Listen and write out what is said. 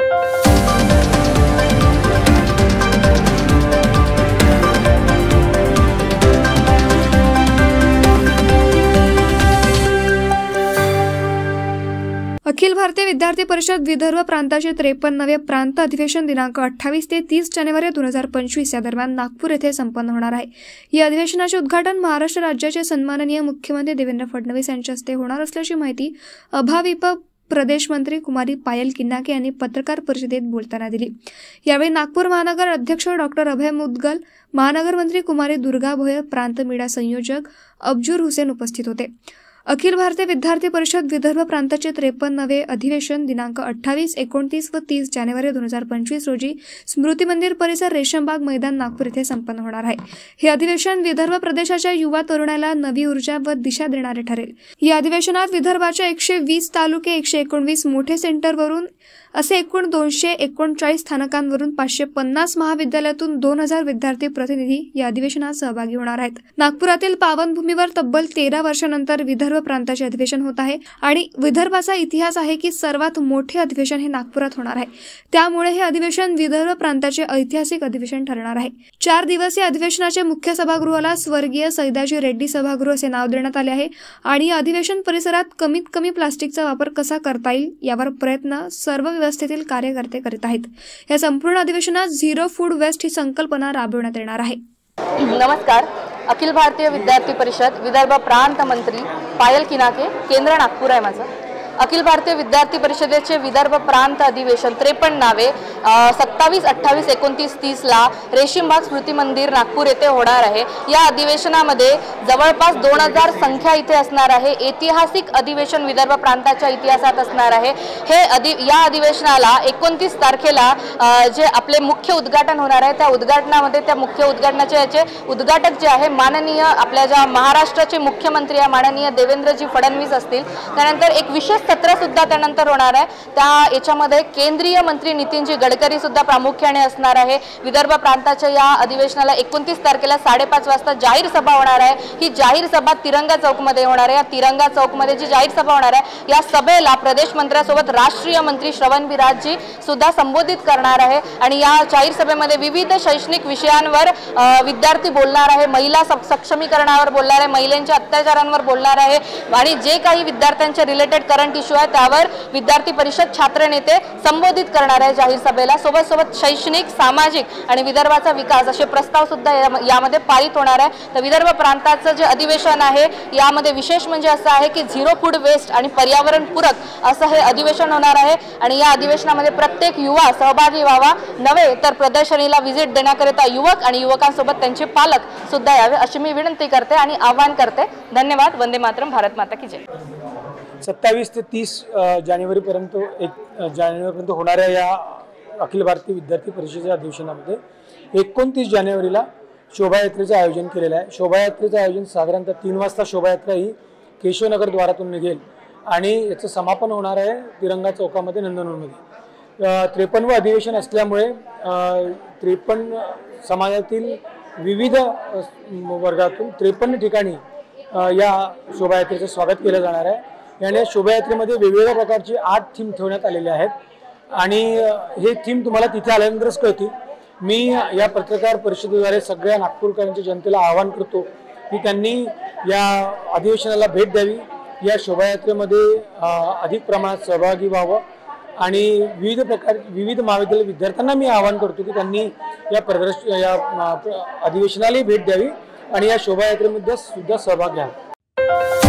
अखिल भारतीय विद्यार्थी परिषद विदर्भ प्रांताचे 53वे प्रांत अधिवेशन दिनांक 28 ते 30 जानेवारी 2025 या दरम्यान नागपूर येथे संपन्न होणार आहे। या अधिवेशनाचे उद्घाटन महाराष्ट्र राज्याचे सन्माननीय मुख्यमंत्री देवेंद्र फडणवीस यांच्या हस्ते होणार असल्याची माहिती अभाविप प्रदेश मंत्री कुमारी पायल किन्नाके यांनी पत्रकार परिषदेत बोलताना दिली। यावेळी नागपूर महानगर अध्यक्ष डॉक्टर अभय मुदगल, महानगर मंत्री कुमारी दुर्गा भोयर, प्रांत मीडिया संयोजक अब्जुर हुसेन उपस्थित होते। अखिल भारतीय विद्यार्थी परिषद विदर्भ प्रांताचे 53वे अधिवेशन दिनांक 28, 29 व 30 जानेवारी 2025 रोजी स्मृती मंदिर परिसर, रेशमबाग मैदान, नागपूर येथे संपन्न होणार आहे। हे अधिवेशन विदर्भ प्रदेशाच्या युवा तरुणाला नवी ऊर्जा व दिशा देणारे ठरेल। या अधिवेशनात विदर्भाच्या 120 तालुके, 119 मोठे सेंटरवरून असे एकूण 239 स्थानकांवरून 550 महाविद्यालयातून 2000 विद्यार्थी प्रतिनिधी या अधिवेशनात सहभागी होणार आहेत। नागपुरातील पावनभूमीवर तब्बल 13 वर्षांनंतर विदर्भ प्रांताचे अधिवेशन होत आहे आणि विदर्भाचा इतिहास आहे की सर्वात मोठे अधिवेशन हे नागपुरात होणार आहे। त्यामुळे हे अधिवेशन विदर्भ प्रांताचे ऐतिहासिक अधिवेशन ठरणार आहे। 4 दिवसीय अधिवेशनाचे मुख्य सभागृहाला स्वर्गीय सैदाजी रेड्डी सभागृह असे नाव देण्यात आले आहे आणि या अधिवेशन परिसरात कमीत कमी प्लास्टिकचा वापर कसा करता येईल यावर प्रयत्न सर्व व्यवस्थेतील कार्यकर्ते करीत आहेत। या संपूर्ण अधिवेशनात झिरो फूड वेस्ट ही संकल्पना राबवण्यात येणार आहे। नमस्कार, अखिल भारतीय विद्यार्थी परिषद विदर्भ प्रांत मंत्री पायल किन्नाके, केंद्र नागपूर आहे माझं। अखिल भारतीय विद्यार्थी परिषदेचे विदर्भ प्रांत अधिवेशन 53वे 27, 28, 29, 30 ला रेशीमबाग स्मृती मंदिर नागपूर येथे होणार आहे। या अधिवेशनामध्ये जवळपास 2000 संख्या इथे असणार आहे। ऐतिहासिक अधिवेशन विदर्भ प्रांताच्या इतिहासात असणार आहे। या अधिवेशनाला 29 तारखेला जे आपले मुख्य उद्घाटन होणार आहे, त्या उद्घाटनामध्ये त्या मुख्य उद्घाटनाचे याचे उद्घाटक जे आहे माननीय आपल्या ज्या महाराष्ट्राचे मुख्यमंत्री आहे माननीय देवेंद्रजी फडणवीस असतील। त्यानंतर एक विशेष सत्र सुद्धा त्यानंतर होणार आहे। त्या याच्यामध्ये केंद्रीय मंत्री नितीनजी गडकरी सुद्धा प्रामुख्याने असणार आहे। विदर्भ प्रांताच्या या अधिवेशनाला 29 तारखेला 5:30 वाजता जाहीर सभा होणार आहे। ही जाहीर सभा तिरंगा चौकमध्ये होणार आहे। या तिरंगा चौकमध्ये जी जाहीर सभा होणार आहे, या सभेला प्रदेश मंत्र्यांसोबत राष्ट्रीय मंत्री श्रवण विराजजी सुद्धा संबोधित करणार आहे आणि या जाहीर सभेमध्ये विविध शैक्षणिक विषयांवर विद्यार्थी बोलणार आहे, महिला सक्षमीकरणावर बोलणार आहे, महिलांच्या अत्याचारांवर बोलणार आहे आणि जे काही विद्यार्थ्यांचे रिलेटेड करंट इश्यू आहे त्यावर विद्यार्थी परिषद छात्र नेते संबोधित करणार आहे जाहीर सभेला। सोबत शैक्षणिक, सामाजिक आणि विदर्भाचा विकास असे प्रस्ताव सुद्धा यामध्ये पारित होणार आहे। तर विदर्भ प्रांताचं जे अधिवेशन आहे यामध्ये विशेष म्हणजे असं आहे की झिरो फूड वेस्ट आणि पर्यावरण पूरक असं हे अधिवेशन होणार आहे आणि या अधिवेशनामध्ये प्रत्येक युवा सहभागी व्हावा, नव्हे तर प्रदर्शनीला व्हिजिट देण्याकरिता युवक आणि युवकांसोबत त्यांचे पालक सुद्धा यावे अशी मी विनंती करते आणि आवाहन करते। धन्यवाद। वंदे मातरम। भारत माता की जय। 27 ते 30 जानेवारीपर्यंत होणाऱ्या या अखिल भारतीय विद्यार्थी परिषदेच्या अधिवेशनामध्ये 29 जानेवारीला शोभायात्रेचं आयोजन केलेलं आहे। शोभायात्रेचं आयोजन साधारणतः 3 वाजता शोभायात्रा ही केशवनगर द्वारातून निघेल आणि याचं समापन होणार आहे तिरंगा चौकामध्ये, नंदनवनमध्ये। 53वे अधिवेशन असल्यामुळे 53 समाजातील विविध वर्गातून 53 ठिकाणी या शोभायात्रेचं स्वागत केलं जाणार आहे। याने शोभायात्रेमध्ये वेगवेगळ्या प्रकारचे 8 थीम ठेवण्यात आलेले आहेत आणि हे थीम तुम्हाला तिथे आल्यानंतरच कळतील। मी या पत्रकार परिषदेद्वारे सगळ्या नागपूरकरांच्या जनतेला आवाहन करतो की त्यांनी या अधिवेशनाला भेट द्यावी, या शोभायात्रेमध्ये अधिक प्रमाणात सहभागी व्हावं आणि विविध महाविद्यालय विद्यार्थ्यांना मी आवाहन करतो की त्यांनी या अधिवेशनालाही भेट द्यावी आणि या शोभायात्रेमध्ये सुद्धा सहभाग घ्यावा।